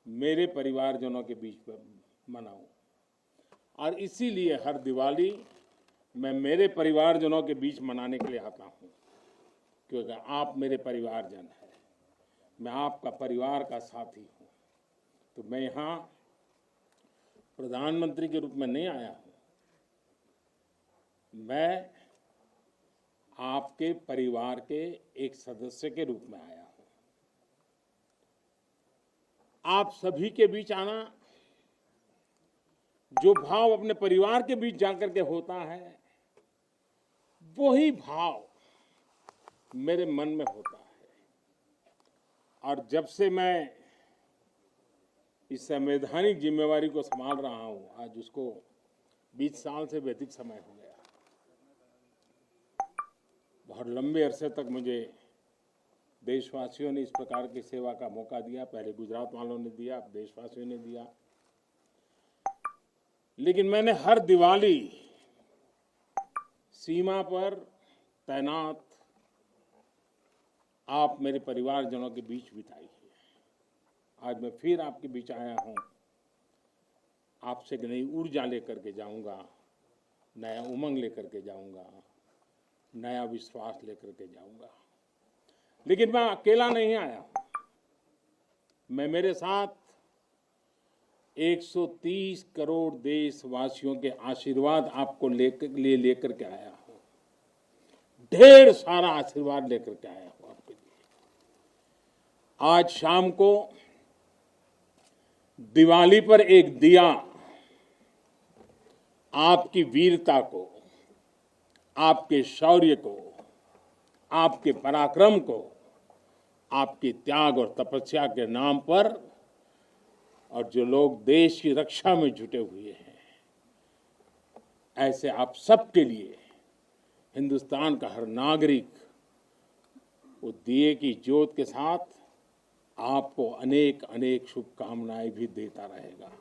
मेरे परिवारजनों के बीच मनाऊं। और इसीलिए हर दिवाली मैं मेरे परिवारजनों के बीच मनाने के लिए आता हूं, क्योंकि आप मेरे परिवारजन हैं, मैं आपका परिवार का साथी हूं। तो मैं यहाँ प्रधानमंत्री के रूप में नहीं आया हूं, मैं आपके परिवार के एक सदस्य के रूप में आया हूं। आप सभी के बीच आना, जो भाव अपने परिवार के बीच जाकर के होता है, वही भाव मेरे मन में होता है। और जब से मैं इस संवैधानिक जिम्मेवारी को संभाल रहा हूं, आज उसको 20 साल से भी अधिक समय हो गया। बहुत लंबे अरसे तक मुझे देशवासियों ने इस प्रकार की सेवा का मौका दिया। पहले गुजरात वालों ने दिया, अब देशवासियों ने दिया। लेकिन मैंने हर दिवाली सीमा पर तैनात आप मेरे परिवारजनों के बीच बिताई है। आज मैं फिर आपके बीच आया हूं, आपसे एक नई ऊर्जा लेकर के जाऊंगा, नया उमंग लेकर के जाऊंगा, नया विश्वास लेकर के जाऊंगा। लेकिन मैं अकेला नहीं आया हूं, मैं मेरे साथ 130 करोड़ देशवासियों के आशीर्वाद आपको लेकर के आया हूं। ढेर सारा आशीर्वाद लेकर के आया हूं आपके लिए। आज शाम को दिवाली पर एक दिया आपकी वीरता को, आपके शौर्य को, आपके पराक्रम को, आपके त्याग और तपस्या के नाम पर, और जो लोग देश की रक्षा में जुटे हुए हैं, ऐसे आप सबके लिए हिंदुस्तान का हर नागरिक वो दिए की ज्योत के साथ आपको अनेक अनेक शुभकामनाएं भी देता रहेगा।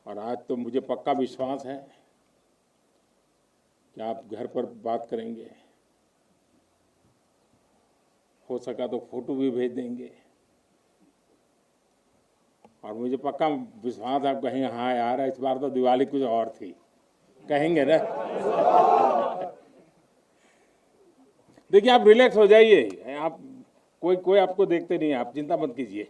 और आज तो मुझे पक्का विश्वास है कि आप घर पर बात करेंगे, हो सका तो फोटो भी भेज देंगे। और मुझे पक्का विश्वास आप कहेंगे, हाँ यार इस बार तो दिवाली कुछ और थी, कहेंगे ना। देखिए आप रिलैक्स हो जाइए, आप कोई आपको देखते नहीं है, आप चिंता मत कीजिए।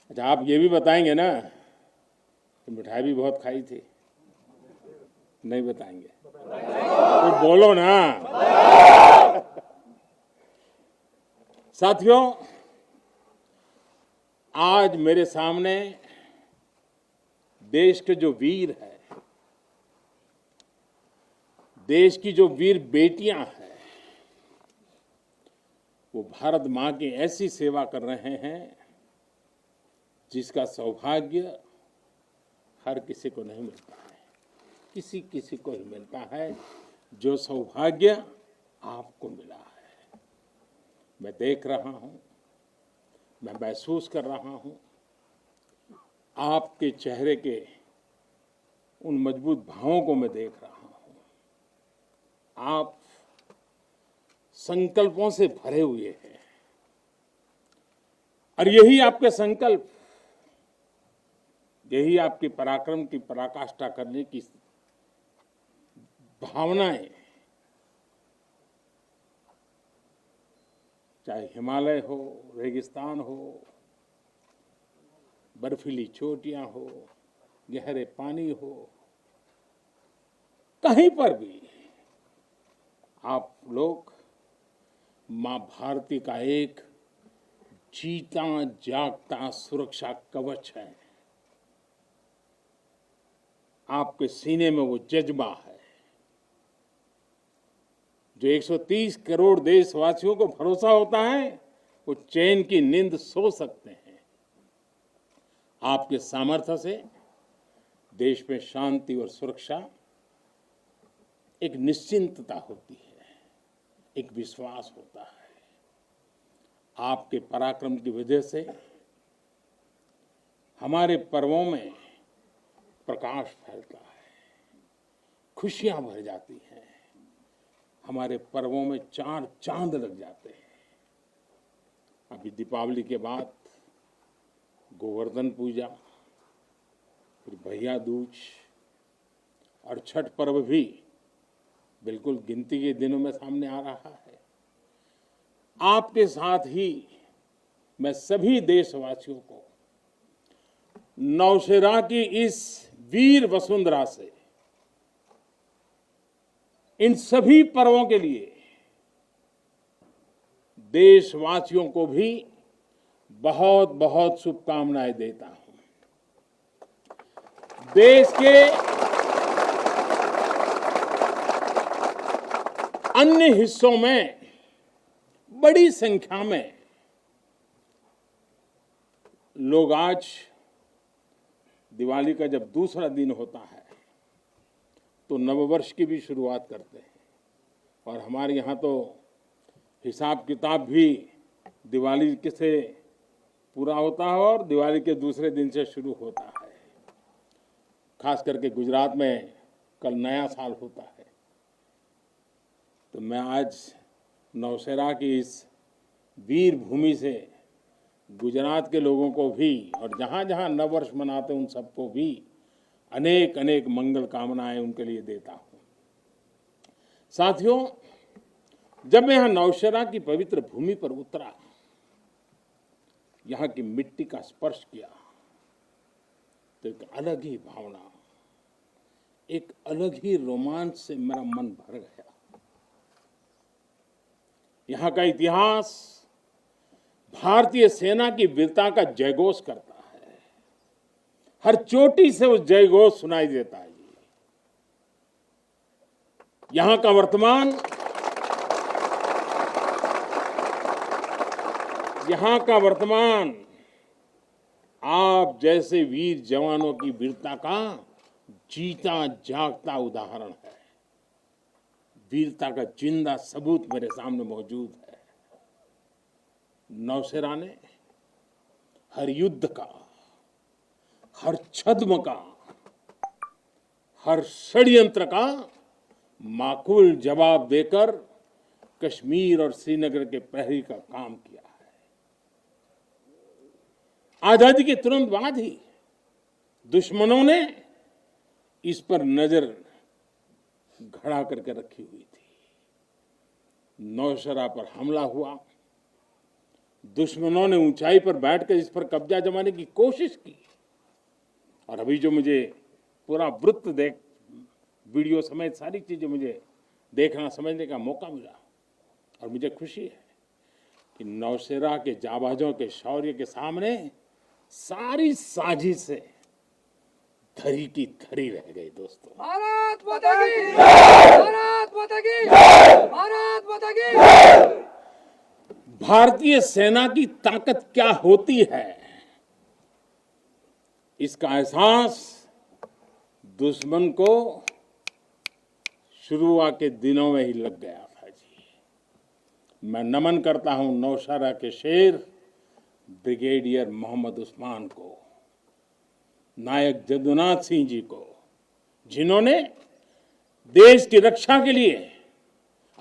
अच्छा, आप ये भी बताएंगे ना कि मिठाई भी बहुत खाई थी? नहीं बताएंगे तो बोलो ना। साथियों, आज मेरे सामने देश के जो वीर हैं, देश की जो वीर बेटियां हैं, वो भारत मां की ऐसी सेवा कर रहे हैं जिसका सौभाग्य हर किसी को नहीं मिलता है। किसी किसी को ही मिलता है जो सौभाग्य आपको मिला है। मैं देख रहा हूं, मैं महसूस कर रहा हूं, आपके चेहरे के उन मजबूत भावों को मैं देख रहा हूं। आप संकल्पों से भरे हुए हैं, और यही आपके संकल्प, यही आपके पराक्रम की पराकाष्ठा करने की भावनाएं, चाहे हिमालय हो, रेगिस्तान हो, बर्फीली चोटियां हो, गहरे पानी हो, कहीं पर भी आप लोग मां भारती का एक जीता जागता सुरक्षा कवच है। आपके सीने में वो जज्बा है जो 130 करोड़ देशवासियों को भरोसा होता है, वो चैन की नींद सो सकते हैं। आपके सामर्थ्य से देश में शांति और सुरक्षा, एक निश्चिंतता होती है, एक विश्वास होता है। आपके पराक्रम की वजह से हमारे पर्वों में प्रकाश फैलता है, खुशियां भर जाती हैं, हमारे पर्वों में चार चांद लग जाते हैं। अभी दीपावली के बाद गोवर्धन पूजा, फिर भैया दूज और छठ पर्व भी बिल्कुल गिनती के दिनों में सामने आ रहा है। आपके साथ ही मैं सभी देशवासियों को नौशेरा की इस वीर वसुंधरा से इन सभी पर्वों के लिए देशवासियों को भी बहुत बहुत शुभकामनाएं देता हूं। देश के अन्य हिस्सों में बड़ी संख्या में लोग आज दिवाली का जब दूसरा दिन होता है तो नववर्ष की भी शुरुआत करते हैं, और हमारे यहाँ तो हिसाब किताब भी दिवाली से पूरा होता है और दिवाली के दूसरे दिन से शुरू होता है। खास करके गुजरात में कल नया साल होता है। तो मैं आज नौशेरा की इस वीर भूमि से गुजरात के लोगों को भी और जहाँ जहाँ नववर्ष मनाते हैं उन सबको भी अनेक अनेक मंगल कामनाएं उनके लिए देता हूँ। साथियों, जब मैं यहाँ नौशेरा की पवित्र भूमि पर उतरा, यहाँ की मिट्टी का स्पर्श किया, तो एक अलग ही भावना, एक अलग ही रोमांच से मेरा मन भर गया। यहाँ का इतिहास भारतीय सेना की वीरता का जयघोष करता है। हर चोटी से उस जयघोष सुनाई देता है। यहाँ का वर्तमान आप जैसे वीर जवानों की वीरता का जीता जागता उदाहरण है। वीरता का जिंदा सबूत मेरे सामने मौजूद है। नौशेरा ने हर युद्ध का, हर छद्म का, हर षड्यंत्र का माकूल जवाब देकर कश्मीर और श्रीनगर के प्रहरी का काम किया है। आजादी के तुरंत बाद ही दुश्मनों ने इस पर नजर घड़ा करके रखी हुई थी। नौशेरा पर हमला हुआ, दुश्मनों ने ऊंचाई पर बैठकर इस पर कब्जा जमाने की कोशिश की, और अभी जो मुझे पूरा वृत्त वीडियो समेत सारी चीजें मुझे देखना समझने का मौका मिला, और मुझे खुशी है कि नौशेरा के जाबाजों के शौर्य के सामने सारी साजिश से धरी की धरी रह गई। दोस्तों, भारत माता की जय! भारत माता की जय! भारत माता की जय! भारतीय सेना की ताकत क्या होती है, इसका एहसास दुश्मन को शुरुआत के दिनों में ही लग गया था जी। मैं नमन करता हूं नौशेरा के शेर ब्रिगेडियर मोहम्मद उस्मान को, नायक जदुनाथ सिंह जी को, जिन्होंने देश की रक्षा के लिए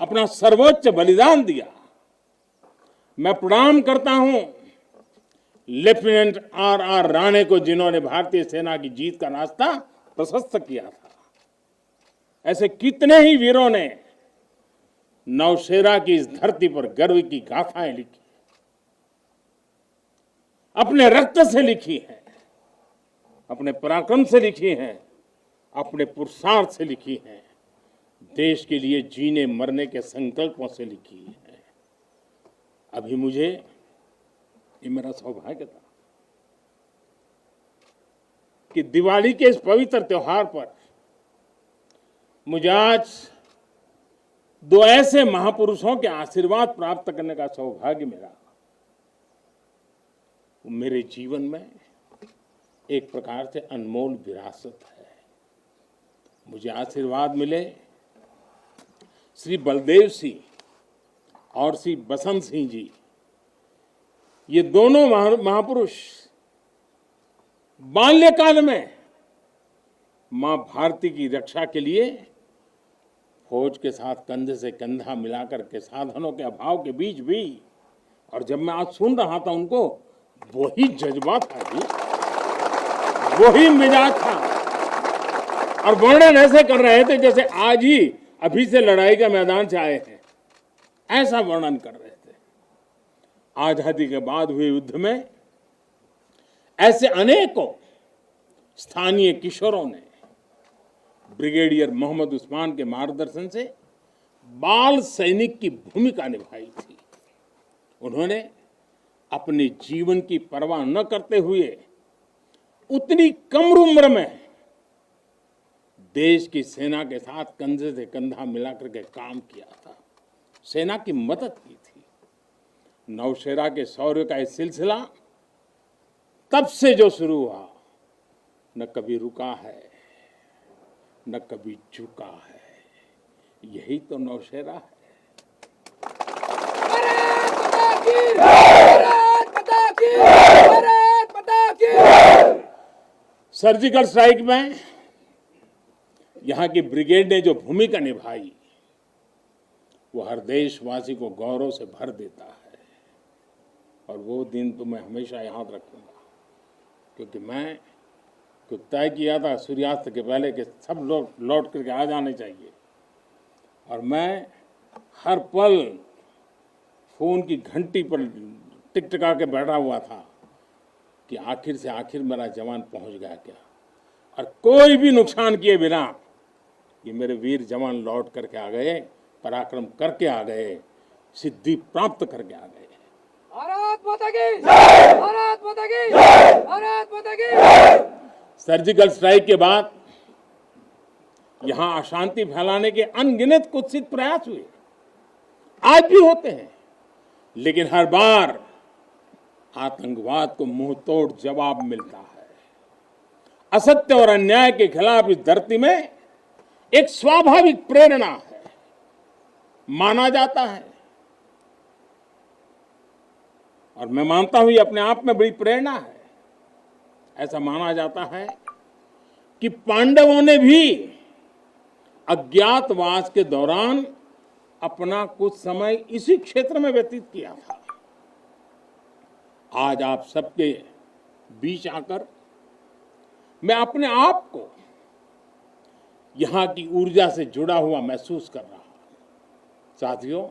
अपना सर्वोच्च बलिदान दिया। मैं प्रणाम करता हूं लेफ्टिनेंट आर राणे को, जिन्होंने भारतीय सेना की जीत का रास्ता प्रशस्त किया था। ऐसे कितने ही वीरों ने नौशेरा की इस धरती पर गर्व की गाथाएं लिखी, अपने रक्त से लिखी है, अपने पराक्रम से लिखी हैं, अपने पुरुषार्थ से लिखी हैं, देश के लिए जीने मरने के संकल्पों से लिखी है। अभी मुझे, ये मेरा सौभाग्य था कि दिवाली के इस पवित्र त्योहार पर मुझे आज दो ऐसे महापुरुषों के आशीर्वाद प्राप्त करने का सौभाग्य मिला। मेरे जीवन में एक प्रकार से अनमोल विरासत है। मुझे आशीर्वाद मिले श्री बलदेव सिंह और श्री बसंत सिंह जी। ये दोनों महापुरुष बाल्यकाल में मां भारती की रक्षा के लिए फौज के साथ कंधे से कंधा मिलाकर के साधनों के अभाव के बीच भी, और जब मैं आज सुन रहा था उनको, वही जज्बा था जी, वही मिजाज था, और वर्णन ऐसे कर रहे थे जैसे आज ही अभी से लड़ाई के मैदान से आए हैं, ऐसा वर्णन कर रहे थे। आजादी के बाद हुए युद्ध में ऐसे अनेकों स्थानीय किशोरों ने ब्रिगेडियर मोहम्मद उस्मान के मार्गदर्शन से बाल सैनिक की भूमिका निभाई थी। उन्होंने अपने जीवन की परवाह न करते हुए उतनी कम उम्र में देश की सेना के साथ कंधे से कंधा मिलाकर के काम किया था, सेना की मदद की थी। नौशेरा के शौर्य का ये सिलसिला तब से जो शुरू हुआ, न कभी रुका है न कभी झुका है। यही तो नौशेरा है। भारत माता की, भारत माता की। सर्जिकल स्ट्राइक में यहाँ की ब्रिगेड ने जो भूमिका निभाई, वो हर देशवासी को गौरव से भर देता है। और वो दिन तो मैं हमेशा याद रखूंगा, क्योंकि मैं कुछ तय किया था सूर्यास्त के पहले कि सब लोग लौट करके आ जाने चाहिए, और मैं हर पल फोन की घंटी पर टिकटिका के बैठा हुआ था कि आखिर से आखिर मेरा जवान पहुंच गया क्या, और कोई भी नुकसान किए बिना ये मेरे वीर जवान लौट करके आ गए, पराक्रम करके आ गए, सिद्धि प्राप्त करके आ गए। भारत माता की, भारत माता की, भारत माता की। सर्जिकल स्ट्राइक के बाद यहां अशांति फैलाने के अनगिनत कुत्सित प्रयास हुए, आज भी होते हैं, लेकिन हर बार आतंकवाद को मुंह तोड़ जवाब मिलता है। असत्य और अन्याय के खिलाफ इस धरती में एक स्वाभाविक प्रेरणा है, माना जाता है, और मैं मानता हूं ये अपने आप में बड़ी प्रेरणा है। ऐसा माना जाता है कि पांडवों ने भी अज्ञातवास के दौरान अपना कुछ समय इसी क्षेत्र में व्यतीत किया था। आज आप सबके बीच आकर मैं अपने आप को यहां की ऊर्जा से जुड़ा हुआ महसूस कर रहा हूं। साथियों,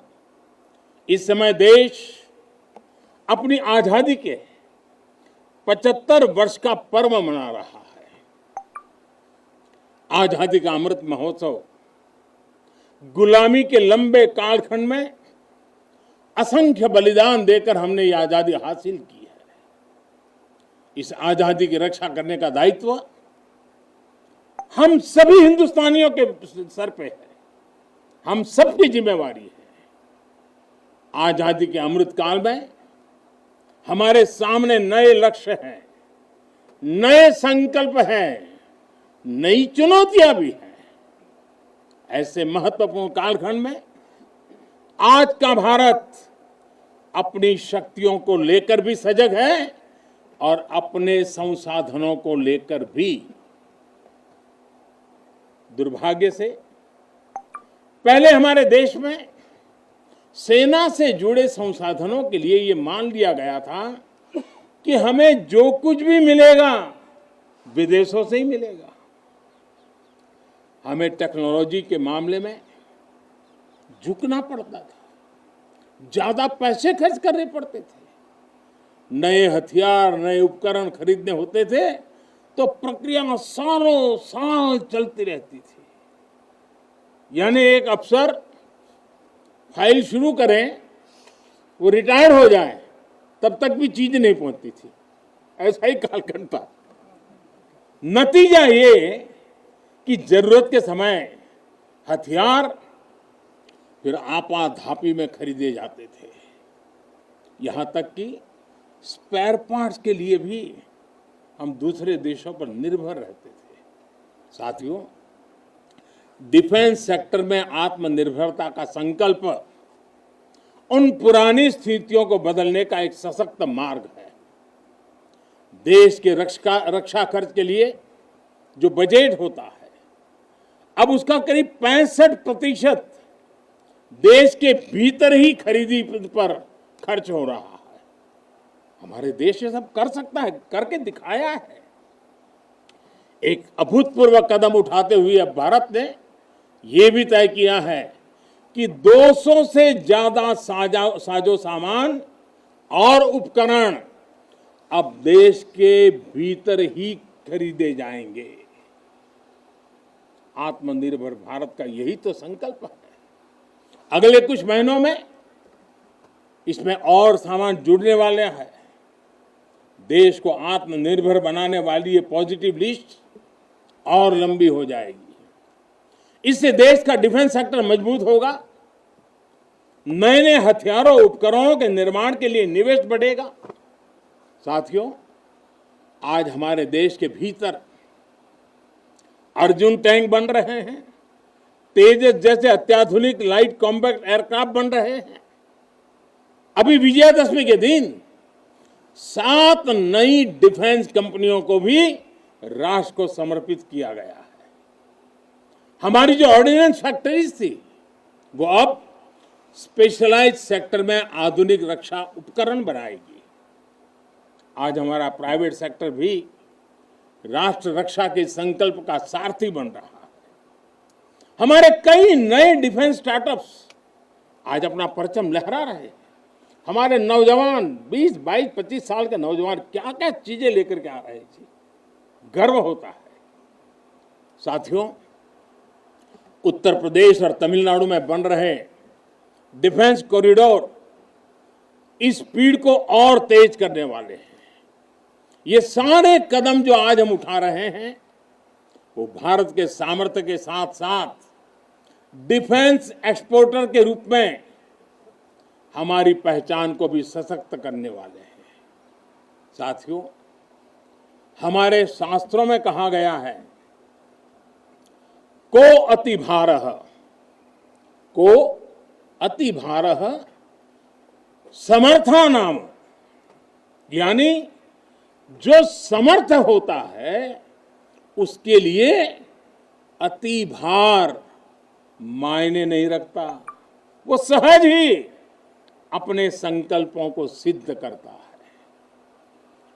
इस समय देश अपनी आजादी के 75 वर्ष का पर्व मना रहा है। आजादी का अमृत महोत्सव गुलामी के लंबे कालखंड में असंख्य बलिदान देकर हमने ये आजादी हासिल की है। इस आजादी की रक्षा करने का दायित्व हम सभी हिंदुस्तानियों के सर पे है, हम सबकी जिम्मेवारी है। आजादी के अमृत काल में हमारे सामने नए लक्ष्य हैं, नए संकल्प हैं, नई चुनौतियां भी हैं। ऐसे महत्वपूर्ण कालखंड में आज का भारत अपनी शक्तियों को लेकर भी सजग है और अपने संसाधनों को लेकर भी। दुर्भाग्य से पहले हमारे देश में सेना से जुड़े संसाधनों के लिए ये मान लिया गया था कि हमें जो कुछ भी मिलेगा विदेशों से ही मिलेगा। हमें टेक्नोलॉजी के मामले में झुकना पड़ता था, ज्यादा पैसे खर्च करने पड़ते थे। नए हथियार, नए उपकरण खरीदने होते थे तो प्रक्रिया सालों साल चलती रहती थी। यानी एक अफसर फाइल शुरू करें, वो रिटायर हो जाए, तब तक भी चीज नहीं पहुंचती थी। ऐसा ही कालखंड था। नतीजा ये कि जरूरत के समय हथियार फिर आपाधापी में खरीदे जाते थे। यहां तक कि स्पेयर पार्ट्स के लिए भी हम दूसरे देशों पर निर्भर रहते थे। साथियों, डिफेंस सेक्टर में आत्मनिर्भरता का संकल्प उन पुरानी स्थितियों को बदलने का एक सशक्त मार्ग है। देश के रक्षा खर्च के लिए जो बजट होता है, अब उसका करीब 65% देश के भीतर ही खरीदी पर खर्च हो रहा है। हमारे देश ये सब कर सकता है, करके दिखाया है। एक अभूतपूर्व कदम उठाते हुए अब भारत ने यह भी तय किया है कि 200 से ज्यादा साजो सामान और उपकरण अब देश के भीतर ही खरीदे जाएंगे। आत्मनिर्भर भारत का यही तो संकल्प है। अगले कुछ महीनों में इसमें और सामान जुड़ने वाले हैं। देश को आत्मनिर्भर बनाने वाली ये पॉजिटिव लिस्ट और लंबी हो जाएगी। इससे देश का डिफेंस सेक्टर मजबूत होगा, नए नए हथियारों उपकरणों के निर्माण के लिए निवेश बढ़ेगा। साथियों, आज हमारे देश के भीतर अर्जुन टैंक बन रहे हैं, तेजस जैसे अत्याधुनिक लाइट कॉम्पैक्ट एयरक्राफ्ट बन रहे हैं। अभी विजयादशमी के दिन 7 नई डिफेंस कंपनियों को भी राष्ट्र को समर्पित किया गया है। हमारी जो ऑर्डिनेंस फैक्ट्रीज थी वो अब स्पेशलाइज्ड सेक्टर में आधुनिक रक्षा उपकरण बनाएगी। आज हमारा प्राइवेट सेक्टर भी राष्ट्र रक्षा के संकल्प का सारथी बन रहा है। हमारे कई नए डिफेंस स्टार्टअप्स आज अपना परचम लहरा रहे हैं। हमारे नौजवान 20, 22, 25 साल के नौजवान क्या क्या चीजें लेकर के आ रहे हैं, गर्व होता है। साथियों, उत्तर प्रदेश और तमिलनाडु में बन रहे डिफेंस कॉरिडोर इस स्पीड को और तेज करने वाले हैं। ये सारे कदम जो आज हम उठा रहे हैं वो भारत के सामर्थ्य के साथ साथ डिफेंस एक्सपोर्टर के रूप में हमारी पहचान को भी सशक्त करने वाले हैं। साथियों, हमारे शास्त्रों में कहा गया है, को अति भारः समर्था नाम, यानी जो समर्थ होता है उसके लिए अति भार मायने नहीं रखता। वो सहज ही अपने संकल्पों को सिद्ध करता है।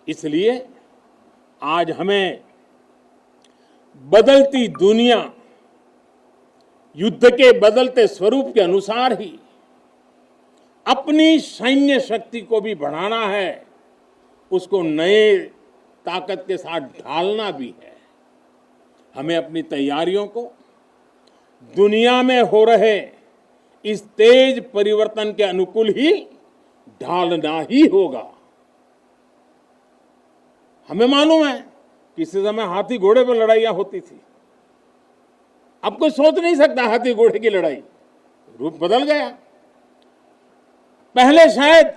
इसलिए आज हमें बदलती दुनिया, युद्ध के बदलते स्वरूप के अनुसार ही अपनी सैन्य शक्ति को भी बढ़ाना है, उसको नए ताकत के साथ ढालना भी है। हमें अपनी तैयारियों को दुनिया में हो रहे इस तेज परिवर्तन के अनुकूल ही ढालना ही होगा। हमें मालूम है किसी समय हाथी घोड़े पर लड़ाइयां होती थी। अब कोई सोच नहीं सकता हाथी घोड़े की लड़ाई, रूप बदल गया। पहले शायद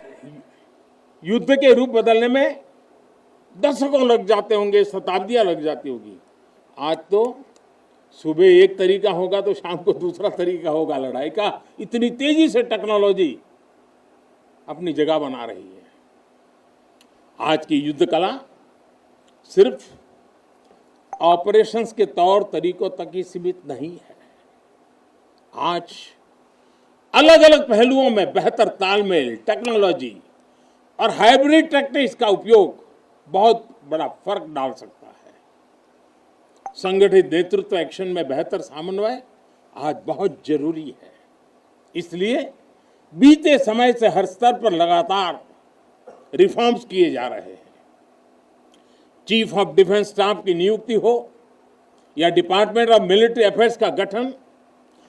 युद्ध के रूप बदलने में दशकों लग जाते होंगे, शताब्दियां लग जाती होगी। आज तो सुबह एक तरीका होगा तो शाम को दूसरा तरीका होगा लड़ाई का। इतनी तेजी से टेक्नोलॉजी अपनी जगह बना रही है। आज की युद्ध कला सिर्फ ऑपरेशंस के तौर तरीकों तक ही सीमित नहीं है। आज अलग अलग पहलुओं में बेहतर तालमेल, टेक्नोलॉजी और हाइब्रिड टैक्टिक्स का उपयोग बहुत बड़ा फर्क डाल सकता है। संगठित नेतृत्व एक्शन में बेहतर समन्वय आज बहुत जरूरी है। इसलिए बीते समय से हर स्तर पर लगातार रिफॉर्म्स किए जा रहे हैं। चीफ ऑफ डिफेंस स्टाफ की नियुक्ति हो या डिपार्टमेंट ऑफ मिलिट्री अफेयर्स का गठन,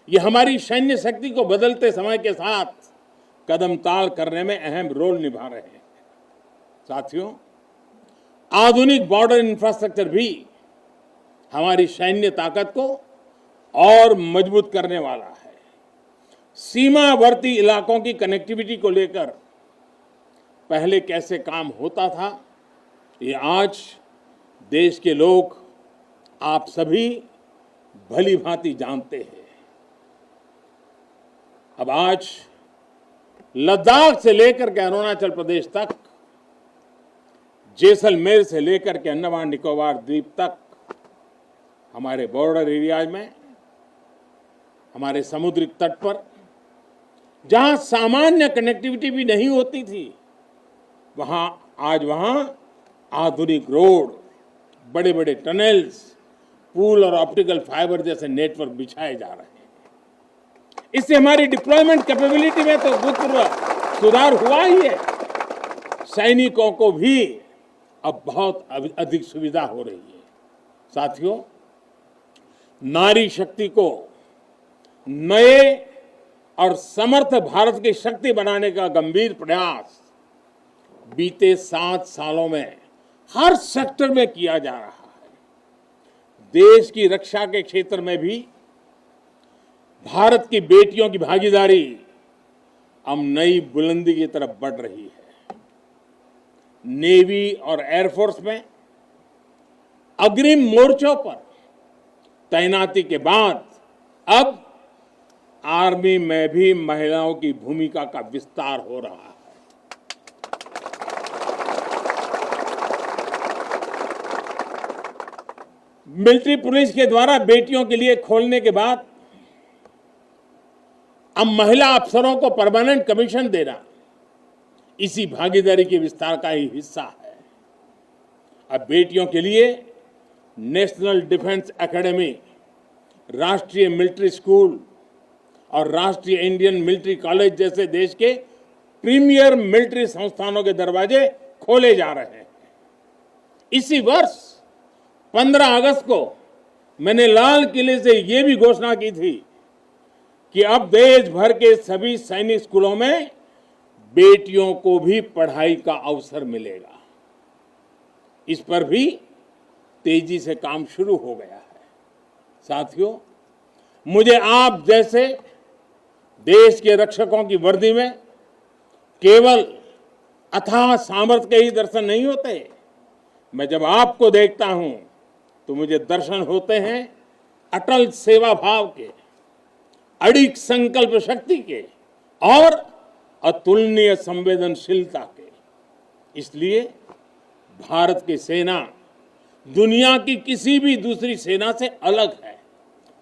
ये हमारी सैन्य शक्ति को बदलते समय के साथ कदम ताल करने में अहम रोल निभा रहे हैं। साथियों, आधुनिक बॉर्डर इंफ्रास्ट्रक्चर भी हमारी सैन्य ताकत को और मजबूत करने वाला है। सीमावर्ती इलाकों की कनेक्टिविटी को लेकर पहले कैसे काम होता था, ये आज देश के लोग, आप सभी भली भांति जानते हैं। अब आज लद्दाख से लेकर के अरुणाचल प्रदेश तक, जैसलमेर से लेकर के अंडमान निकोबार द्वीप तक हमारे बॉर्डर एरियाज में हमारे समुद्री तट पर जहां सामान्य कनेक्टिविटी भी नहीं होती थी, आज वहां आधुनिक रोड, बड़े बड़े टनल्स, पुल और ऑप्टिकल फाइबर जैसे नेटवर्क बिछाए जा रहे हैं। इससे हमारी डिप्लॉयमेंट कैपेबिलिटी में तो भूतपूर्व सुधार हुआ ही है। सैनिकों को भी अब बहुत अधिक सुविधा हो रही है। साथियों, नारी शक्ति को नए और समर्थ भारत की शक्ति बनाने का गंभीर प्रयास बीते 7 सालों में हर सेक्टर में किया जा रहा है। देश की रक्षा के क्षेत्र में भी भारत की बेटियों की भागीदारी अब नई बुलंदी की तरफ बढ़ रही है। नेवी और एयरफोर्स में अग्रिम मोर्चों पर तैनाती के बाद अब आर्मी में भी महिलाओं की भूमिका का विस्तार हो रहा है। मिलिट्री पुलिस के द्वारा बेटियों के लिए खोलने के बाद अब महिला अफसरों को परमानेंट कमीशन देना इसी भागीदारी के विस्तार का ही हिस्सा है। अब बेटियों के लिए नेशनल डिफेंस एकेडमी, राष्ट्रीय मिलिट्री स्कूल और राष्ट्रीय इंडियन मिलिट्री कॉलेज जैसे देश के प्रीमियर मिलिट्री संस्थानों के दरवाजे खोले जा रहे हैं। इसी वर्ष 15 अगस्त को मैंने लाल किले से यह भी घोषणा की थी कि अब देश भर के सभी सैनिक स्कूलों में बेटियों को भी पढ़ाई का अवसर मिलेगा। इस पर भी तेजी से काम शुरू हो गया है। साथियों, मुझे आप जैसे देश के रक्षकों की वर्दी में केवल अथाह सामर्थ्य के ही दर्शन नहीं होते। मैं जब आपको देखता हूं तो मुझे दर्शन होते हैं अटल सेवा भाव के, अडिग संकल्प शक्ति के और अतुलनीय संवेदनशीलता के। इसलिए भारत की सेना दुनिया की किसी भी दूसरी सेना से अलग है।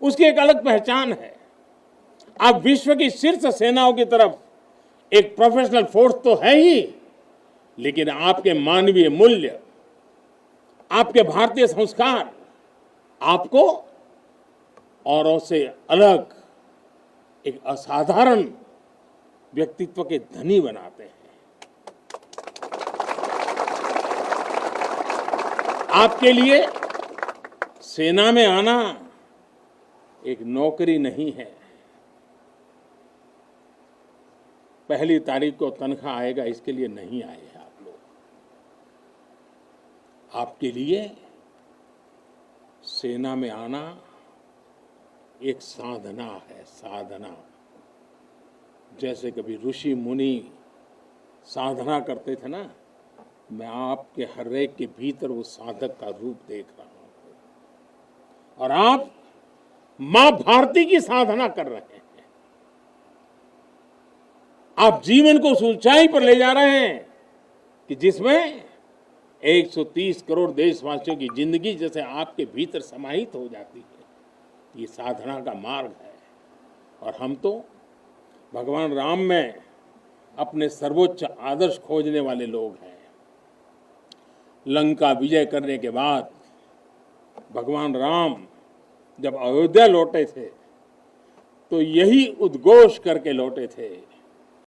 उसकी एक अलग पहचान है। आप विश्व की शीर्ष सेनाओं की तरफ एक प्रोफेशनल फोर्स तो है ही, लेकिन आपके मानवीय मूल्य, आपके भारतीय संस्कार आपको औरों से अलग एक असाधारण व्यक्तित्व के धनी बनाते हैं। आपके लिए सेना में आना एक नौकरी नहीं है। पहली तारीख को तनख्वाह आएगा इसके लिए नहीं आए हैं आप लोग। आपके लिए सेना में आना एक साधना है, साधना। जैसे कभी ऋषि मुनि साधना करते थे ना, मैं आपके हर एक के भीतर वो साधक का रूप देख रहा हूं। और आप मां भारती की साधना कर रहे हैं। आप जीवन को उस ऊंचाई पर ले जा रहे हैं कि जिसमें 130 करोड़ देशवासियों की जिंदगी जैसे आपके भीतर समाहित हो जाती है। ये साधना का मार्ग है। और हम तो भगवान राम में अपने सर्वोच्च आदर्श खोजने वाले लोग हैं। लंका विजय करने के बाद भगवान राम जब अयोध्या लौटे थे तो यही उद्घोष करके लौटे थे